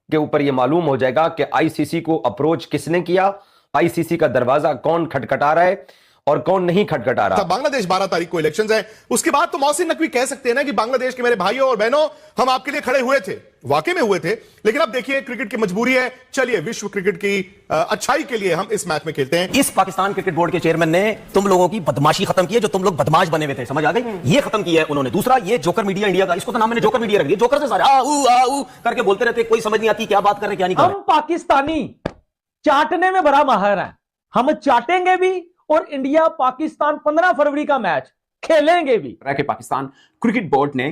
के ऊपर यह मालूम हो जाएगा कि आईसीसी को अप्रोच किसने किया, आईसीसी का दरवाजा कौन खटखटा रहा है और कौन नहीं खटखटा रहा। बांग्लादेश 12 तारीख को इलेक्शंस है, उसके बाद तो मोहसिन नकवी कह सकते हैं ना कि बांग्लादेश के मेरे भाइयों और बहनों, हम आपके लिए खड़े हुए थे, वाकई में हुए थे, लेकिन अब देखिए क्रिकेट की मजबूरी है। चलिए विश्व क्रिकेट की अच्छाई के लिए हम इस मैच में खेलते हैं। इस पाकिस्तान क्रिकेट बोर्ड के चेयरमैन ने तुम लोगों की बदमाशी खत्म की है, जो तुम लोग बदमाश बने हुए थे, समझ आ गई, ये खत्म किया है उन्होंने। दूसरा, ये जोकर मीडिया इंडिया का, इसको तो नाम मैंने जोकर मीडिया रख दिया। जोकर से सारे आ ऊ करके बोलते रहते, कोई समझ नहीं आती क्या बात कर रहे क्या नहीं कर रहे। हम पाकिस्तानी चाटने में बड़ा माहिर हैं, हम चाटेंगे भी और इंडिया पाकिस्तान 15 फरवरी का मैच खेलेंगे भी। कि पाकिस्तान क्रिकेट बोर्ड ने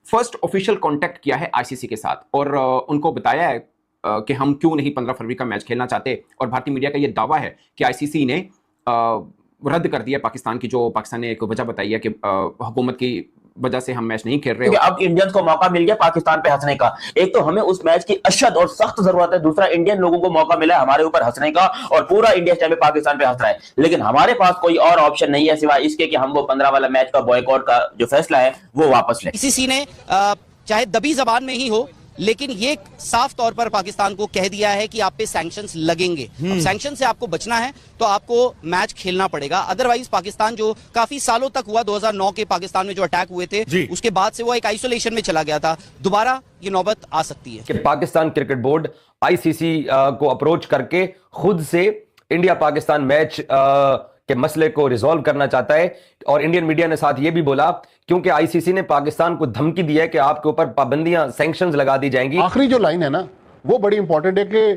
फर्स्ट ऑफिशियल कांटेक्ट किया है आईसीसी के साथ और उनको बताया है कि हम क्यों नहीं 15 फरवरी का मैच खेलना चाहते। और भारतीय मीडिया का यह दावा है कि आईसीसी ने रद्द कर दिया पाकिस्तान की, जो पाकिस्तान ने एक वजह बताई है कि हुकूमत की वजह से हम मैच नहीं खेल रहे। अब इंडियंस को मौका मिल गया पाकिस्तान पे हंसने का। एक तो हमें उस मैच की अशद और सख्त जरूरत है, दूसरा इंडियन लोगों को मौका मिला हमारे ऊपर हंसने का, और पूरा इंडिया इस टाइम पे पाकिस्तान पे हंस रहा है। लेकिन हमारे पास कोई और ऑप्शन नहीं है सिवाय इसके कि हम वो 15 वाला मैच का बॉयकॉट का जो फैसला है वो वापस लें। आईसीसी ने चाहे दबी जबान में ही हो, लेकिन ये साफ तौर पर पाकिस्तान को कह दिया है कि आप पे सैंक्शंस लगेंगे। अब सैंक्शन से आपको बचना है तो आपको मैच खेलना पड़ेगा, अदरवाइज पाकिस्तान जो काफी सालों तक हुआ, 2009 के पाकिस्तान में जो अटैक हुए थे उसके बाद से वो एक आइसोलेशन में चला गया था, दोबारा ये नौबत आ सकती है कि पाकिस्तान क्रिकेट बोर्ड आईसीसी को अप्रोच करके खुद से इंडिया पाकिस्तान मैच के मसले को रिजॉल्व करना चाहता है। और इंडियन मीडिया ने साथ ये भी बोला, क्योंकि आईसीसी ने पाकिस्तान को धमकी दी है कि आपके ऊपर पाबंदियां, सैंक्शंस लगा दी जाएंगी। आखिरी जो लाइन है ना वो बड़ी इंपॉर्टेंट है कि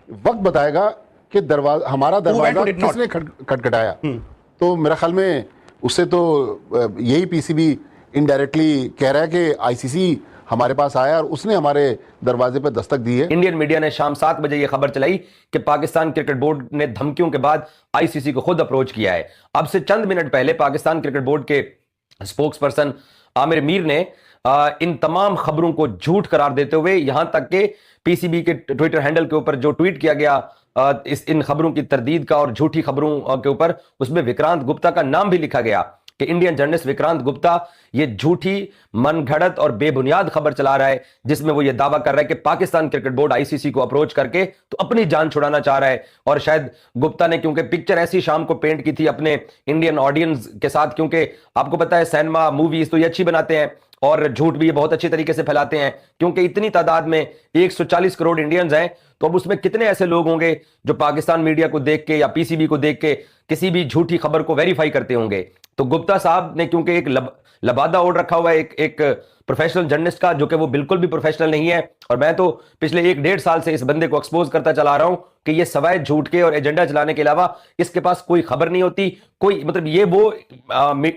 वक्त बताएगा कि हमारा दरवाजा किसने खटखटाया। तो मेरा ख्याल में उससे तो यही पीसीबी इनडायरेक्टली कह रहा है कि आईसीसी हमारे पास आया और उसने हमारे दरवाजे पर दस्तक दी है। इंडियन मीडिया ने शाम 7 बजे यह खबर चलाई कि पाकिस्तान क्रिकेट बोर्ड ने धमकियों के बाद आईसीसी को खुद अप्रोच किया है। अब से चंद मिनट पहले पाकिस्तान क्रिकेट बोर्ड के स्पोक्स पर्सन आमिर मीर ने इन तमाम खबरों को झूठ करार देते हुए, यहां तक कि पीसीबी के ट्विटर हैंडल के ऊपर जो ट्वीट किया गया इन खबरों की तरदीद का और झूठी खबरों के ऊपर, उसमें विक्रांत गुप्ता का नाम भी लिखा गया कि इंडियन जर्नलिस्ट विक्रांत गुप्ता ये झूठी, मनगढ़ंत और बेबुनियाद खबर चला रहा है, जिसमें वो ये दावा कर रहा है कि पाकिस्तान क्रिकेट बोर्ड आईसीसी को अप्रोच करके तो अपनी जान छुड़ाना चाह रहा है। और शायद गुप्ता ने, क्योंकि पिक्चर ऐसी शाम को पेंट की थी अपने इंडियन ऑडियंस के साथ, क्योंकि आपको पता है सिनेमा मूवीज तो ये अच्छी बनाते हैं और झूठ भी ये बहुत अच्छी तरीके से फैलाते हैं, क्योंकि इतनी तादाद में 140 करोड़ इंडियंस हैं, तो अब उसमें कितने ऐसे लोग होंगे जो पाकिस्तान मीडिया को देख के या पीसीबी को देख के किसी भी झूठी खबर को वेरीफाई करते होंगे। तो गुप्ता साहब ने क्योंकि एक लबादा ओढ़ रखा हुआ है एक प्रोफेशनल जर्नलिस्ट का, जो कि वो बिल्कुल भी प्रोफेशनल नहीं है, और मैं तो पिछले 1-1.5 साल से इस बंदे को एक्सपोज करता चला रहा हूं कि ये सवाए झूठ के और एजेंडा चलाने के अलावा इसके पास कोई खबर नहीं होती, कोई मतलब ये वो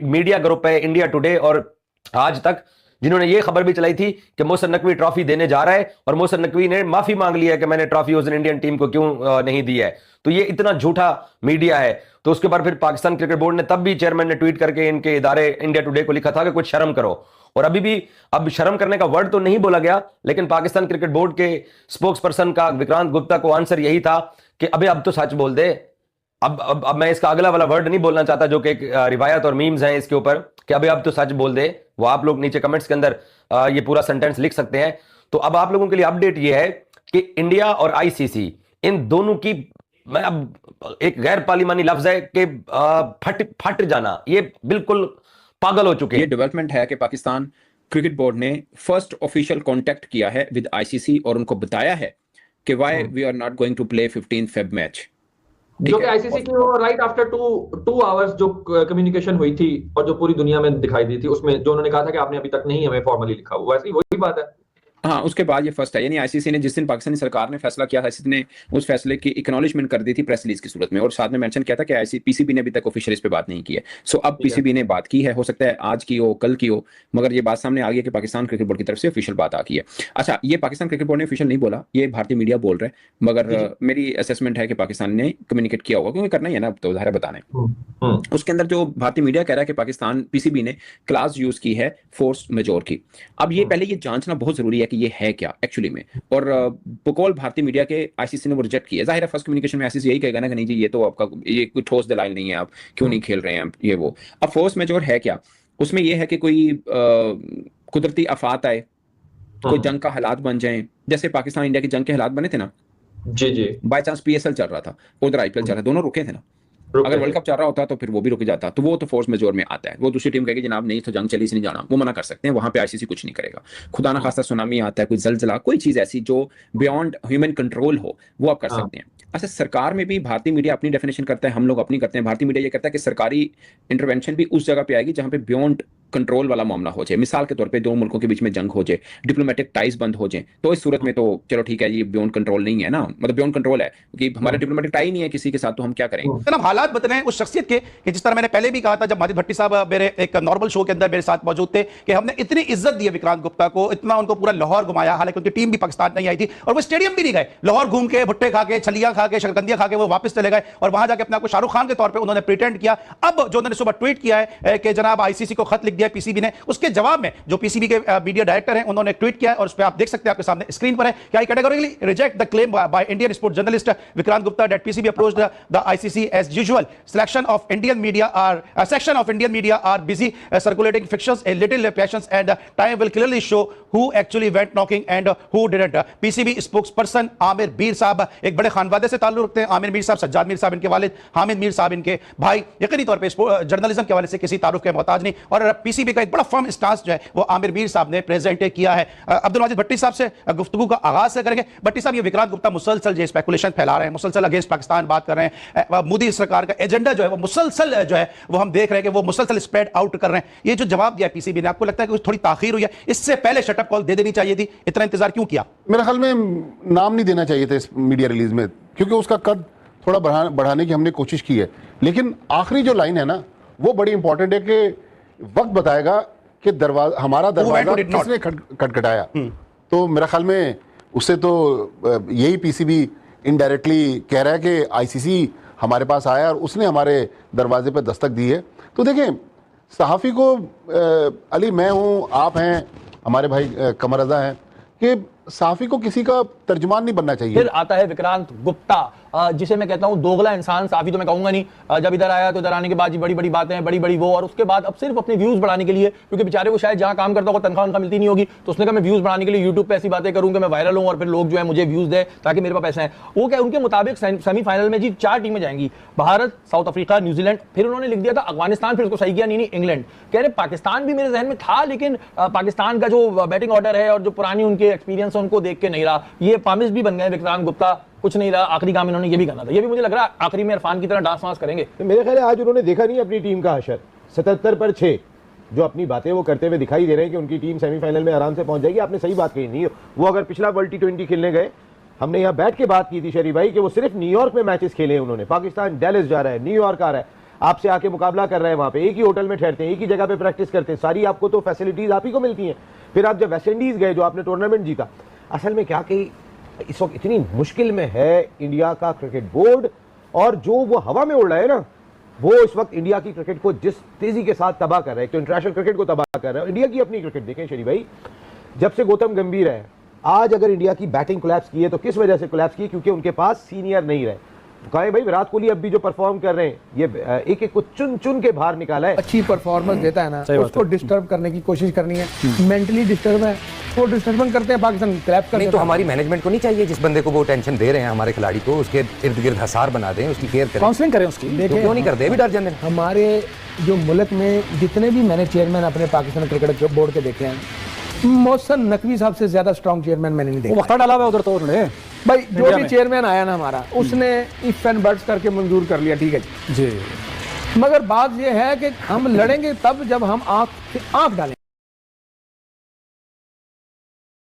मीडिया ग्रुप है इंडिया टुडे और आज तक, जिन्होंने ये खबर भी चलाई थी कि मोहसिन नकवी ट्रॉफी देने जा रहा है, और मोहसिन नकवी ने माफी मांग लिया कि मैंने ट्रॉफी उस दिन इंडियन टीम को क्यों नहीं दी है। तो ये इतना झूठा मीडिया है। तो उसके बाद फिर पाकिस्तान क्रिकेट बोर्ड ने, तब भी चेयरमैन ने ट्वीट करके इनके इदारे इंडिया टुडे को लिखा था कि कुछ शर्म करो। और अभी भी अब शर्म करने का वर्ड तो नहीं बोला गया, लेकिन पाकिस्तान क्रिकेट बोर्ड के स्पोक्स पर्सन का विक्रांत गुप्ता को आंसर यही था कि अबे अब तो सच बोल दे। अब मैं इसका अगला वाला वर्ड नहीं बोलना चाहता जो कि एक रिवायत और मीम्स हैं इसके ऊपर कि अबे अब तो सच बोल दे, वो आप लोग नीचे कमेंट्स के अंदर ये पूरा सेंटेंस लिख सकते हैं। तो अब आप लोगों के लिए अपडेट ये है कि इंडिया और आईसीसी इन दोनों की, मैं अब एक गैर पार्लिमानी लफ्ज है कि फट जाना, ये बिल्कुल पागल हो चुके हैं। ये डेवलपमेंट है कि पाकिस्तान क्रिकेट बोर्ड ने फर्स्ट ऑफिशियल कांटेक्ट किया है विद आईसीसी और उनको बताया है कि why we are not going to play 15 Feb match, जो कि आईसीसी की वो राइट आफ्टर 2 आवर्स जो कम्युनिकेशन हुई थी और जो पूरी दुनिया में दिखाई दी थी, उसमें जो उन्होंने कहा था कि आपने अभी तक नहीं हमें फॉर्मली लिखा, वो वैसे ही वही बात है। हाँ, उसके बाद ये फर्स्ट है, यानी आईसीसी ने जिस दिन पाकिस्तानी सरकार ने फैसला किया था, आईसीसी ने उस फैसले की एक्नॉलेजमेंट कर दी थी प्रेस रिलीज की सूरत में, और साथ में मेंशन किया था कि पीसीबी ने अभी तक ऑफिशियल इस पे बात नहीं की है। सो अब पीसीबी ने बात की है, हो सकता है आज की हो, कल की हो, मगर ये बात सामने आ गई है कि पाकिस्तान क्रिकेट बोर्ड की तरफ से ऑफिशियल बात आ गई है। अच्छा, ये पाकिस्तान क्रिकेट बोर्ड ने ऑफिशियल नहीं बोला, ये भारतीय मीडिया बोल रहा है, मगर मेरी असेसमेंट है कि पाकिस्तान ने कम्युनिकेट किया होगा, क्योंकि करना ही है ना, तो ज़ाहिर बताने। उसके अंदर जो भारतीय मीडिया कह रहा है कि पाकिस्तान पीसीबी ने क्लास यूज की है फोर्स मेजोर की। अब ये पहले ये जांचना बहुत जरूरी है कि ये है क्या एक्चुअली में, और बकौल भारतीय मीडिया के आईसीसी ने वो रिजेक्ट किया। जाहिर है फर्स्ट कम्युनिकेशन में आईसीसी यही कहेगा ना कि नहीं जी ये तो आपका ये कोई ठोस दलाइल नहीं है, आप क्यों नहीं खेल रहे हैं ये वो। अब फोर्स मेजोर है क्या, उसमें यह है कि कोई कुदरती आफात आए, कोई जंग का हालात बन जाएं, जैसे पाकिस्तान इंडिया की जंग के हालात बने थे ना, जी जी बाय चांस पीएसएल चल रहा था, उधर आईपीएल चल रहा था, दोनों रुके थे ना। रुके अगर थे। वर्ल्ड कप चल रहा होता तो फिर वो भी रुक जाता, तो वो तो फोर्स मेजोर में आता है। वो दूसरी टीम कहेगी जनाब नहीं तो जंग चली से नहीं जाना, वो मना कर सकते हैं, वहां पे आईसीसी कुछ नहीं करेगा। खुदा ना खास्ता सुनामी आता है, कोई जलजला, कोई चीज ऐसी जो बियॉन्ड ह्यूमन कंट्रोल हो, वो आप कर हाँ। सकते हैं। अच्छा, सरकार में भी भारतीय मीडिया अपनी डेफिनेशन करता है, हम लोग अपनी करते हैं। भारतीय मीडिया ये कहता है कि सरकारी इंटरवेंशन भी उस जगह पे आएगी जहां पे बियॉन्ड कंट्रोल वाला मामला हो जाए। मिसाल के तौर पे दो मुल्कों के बीच में जंग हो जाए, डिप्लोमेटिक टाइज बंद हो जाए, तो इस सूरत में तो चलो ठीक है, ये बियॉन्ड कंट्रोल नहीं है ना, मतलब बियॉन्ड कंट्रोल है क्योंकि हमारे डिप्लोमेटिक टाई नहीं है किसी के साथ, तो हम क्या करेंगे। जनाब हालात बदले हैं उस शख्सियत के कि जिस तरह मैंने पहले भी कहा था जब माजिद भट्टी साहब मेरे एक नॉर्मल शो के अंदर मेरे साथ मौजूद थे कि हमने इतनी इज्जत दी है विक्रांत गुप्ता को, इतना उनको पूरा लाहौर घुमाया, हालांकि उनकी टीम भी पाकिस्तान नहीं आई थी और वो स्टेडियम भी नहीं गए, लाहौर घूम के भुट्टे खा के छलियां खा के शकरकंदियां खा के वो वापस चले गए और वहां जाके अपने आपको शाहरुख खान के तौर पर उन्होंने प्रिटेंड किया। अब जो उन्होंने सुबह ट्वीट किया है कि जनाब आईसीसी को खत लिख दिया पीसीबी ने, उसके जवाब में जो पीसीबी के मीडिया डायरेक्टर हैं उन्होंने ट्वीट किया और उस पर आप देख सकते हैं, आपके सामने स्क्रीन पर है कि I categorically reject the claim by Indian sports journalist Vikrant Gupta that PCB approached the ICC as usual. Section of Indian media are busy circulating fictions. A little patience and time will clearly show who actually went knocking and who didn't. PCB spokesperson Aamir Mir साहब एक बड़े खानवादे से ताल्लुक रखते हैं। आमिर मीर साहब, सज्जाद मीर साहब इनके वालिद, हामिद मीर साहब इनके भाई, यकीनी तौर पे जर्नलिज्म के हवाले से किसी तारुफ के मोहताज नहीं। और पीसीबी का एक बड़ा फर्म स्टांस जो है वो आमिर मीर साहब ने प्रेजेंट किया है। अब्दुल वाजिद भट्टी साहब से गुफ्तगू का आगाज से करेंगे। भट्टी साहब, ये विक्रांत गुप्ता मुसलसल जो स्पेकुलेशन फैला रहे हैं, मुसलसल अगेंस्ट पाकिस्तान बात कर रहे हैं, मोदी सरकार का एजेंडा जो है वो मुसलसल जो है वो हम देख रहे हैं कि वो मुसलसल स्प्रेड आउट कर रहे हैं। ये जो जवाब दिया पीसीबी ने, आपको लगता है कि थोड़ी ताखीर हुई है? इससे पहले शटअप कॉल दे देनी चाहिए थी, इतना इंतजार क्यों किया? मेरे ख्याल में नाम नहीं देना चाहिए था इस मीडिया रिलीज में, क्योंकि उसका कद थोड़ा बढ़ाने की हमने कोशिश की है, लेकिन आखिरी जो लाइन है ना वो बड़ी इंपॉर्टेंट है कि वक्त बताएगा कि हमारा दरवाजा किसने खटखटाया। तो मेरे ख्याल में उससे तो यही पीसीबी इनडायरेक्टली कह रहा है कि आईसीसी हमारे पास आया और उसने हमारे दरवाजे पर दस्तक दी है। तो देखें, सहाफ़ी को अली मैं हूँ, आप हैं, हमारे भाई कमर रज़ा हैं, कि सहाफ़ी को किसी का तर्जुमान नहीं बनना चाहिए। फिर आता है विक्रांत गुप्ता, जिसे मैं कहता हूं दोगला इंसान। साफी तो मैं कहूंगा नहीं, जब इधर आया तो इधर आने के बाद बड़ी बड़ी बातें, बड़ी बड़ी वो, और उसके बाद अब सिर्फ अपने व्यूज बढ़ाने के लिए, क्योंकि बेचारे को शायद जहां काम करता होगा तनख्वाह उनका मिलती नहीं होगी, तो उसने कहा मैं व्यूज बढ़ाने के लिए यूट्यूब पे ऐसी बातें करूंगा, मैं वायरल हूं और फिर लोग जो है मुझे व्यूज दे ताकि मेरे पास पैसे हैं। वो क्या, उनके मुताबिक सेमीफाइनल में जी 4 टीमें जाएंगी, भारत, साउथ अफ्रीका, न्यूजीलैंड, फिर उन्होंने लिख दिया था अफगानिस्तान, फिर उसको सही किया, नहीं इंग्लैंड। कह रहे पाकिस्तान भी मेरे जहन में था, लेकिन पाकिस्तान का जो बैटिंग ऑर्डर है और जो पुरानी उनके एक्सपीरियंस है उनको देख के नहीं रहा। ये पामिस भी बन गए विक्रांत गुप्ता, कुछ नहीं रहा, आखिरी काम इन्होंने ये भी करना था। ये भी मुझे लग रहा है आखिरी में इरफान की तरह डांस वांस करेंगे। मेरे ख्याल है आज उन्होंने देखा नहीं अपनी टीम का हशर। 77 पर 6 जो अपनी बातें वो करते हुए दिखाई दे रहे हैं कि उनकी टीम सेमीफाइनल में आराम से पहुंच जाएगी। आपने सही बात कही, नहीं वो अगर पिछला वर्ल्ड T20 खेलने गए, हमने यहाँ बैठ के बात की थी शरीफ भाई कि वो सिर्फ न्यूयॉर्क में मैचेस खेले हैं उन्होंने। पाकिस्तान डैलस जा रहा है, न्यूयॉर्क आ रहा है, आपसे आके मुकाबला कर रहे हैं, वहां पे एक ही होटल में ठहरते हैं, एक ही जगह पे प्रैक्टिस करते हैं, सारी आपको तो फैसिलिटीज आप ही को मिलती हैं। फिर आप जब वेस्ट इंडीज गए, जो आपने टूर्नामेंट जीता, असल में क्या कि इस वक्त इतनी मुश्किल में है इंडिया का क्रिकेट बोर्ड, और जो वो हवा में उड़ रहा है ना, वो इस वक्त इंडिया की क्रिकेट को जिस तेजी के साथ तबाह कर रहा है, तो इंटरनेशनल क्रिकेट को तबाह कर रहा है। इंडिया की अपनी क्रिकेट देखें शरीफ भाई, जब से गौतम गंभीर है, आज अगर इंडिया की बैटिंग कोलैप्स की है तो किस वजह से कोलैप्स की? क्योंकि उनके पास सीनियर नहीं रहे। कहे भाई विराट कोहली अब भी जो परफॉर्म कर रहे हैं, ये एक एक को चुन चुन के बाहर निकाला है। अच्छी परफॉर्मेंस देता है ना, उसको डिस्टर्ब करने की कोशिश करनी है। मेंटली डिस्टर्ब है, वो डिस्टर्बेंस करते हैं, पाकिस्तान क्लैप करते हैं। तो हमारी मैनेजमेंट को नहीं चाहिए जिस बंदे को वो टेंशन दे रहे हैं हमारे खिलाड़ी को, उसके इर्द गिर्द हसार बना दें, उसकी केयर करें, काउंसलिंग करें उसकी। तो क्यों नहीं करते? भी डर जाते हैं। हमारे जो मुल्क में जितने भी मैंने चेयरमैन अपने पाकिस्तान क्रिकेट बोर्ड के देखे हैं, मोहसिन नकवी साहब से ज्यादा स्ट्रॉन्ग चेयरमैन मैंने नहीं देखा। वक्त डाला हुआ उधर तो उन्होंने भाई, जो भी चेयरमैन आया ना हमारा, उसने इफ एंड बट्स करके मंजूर कर लिया, ठीक है जी। मगर बात यह है कि हम लड़ेंगे तब जब हम आंख डालेंगे।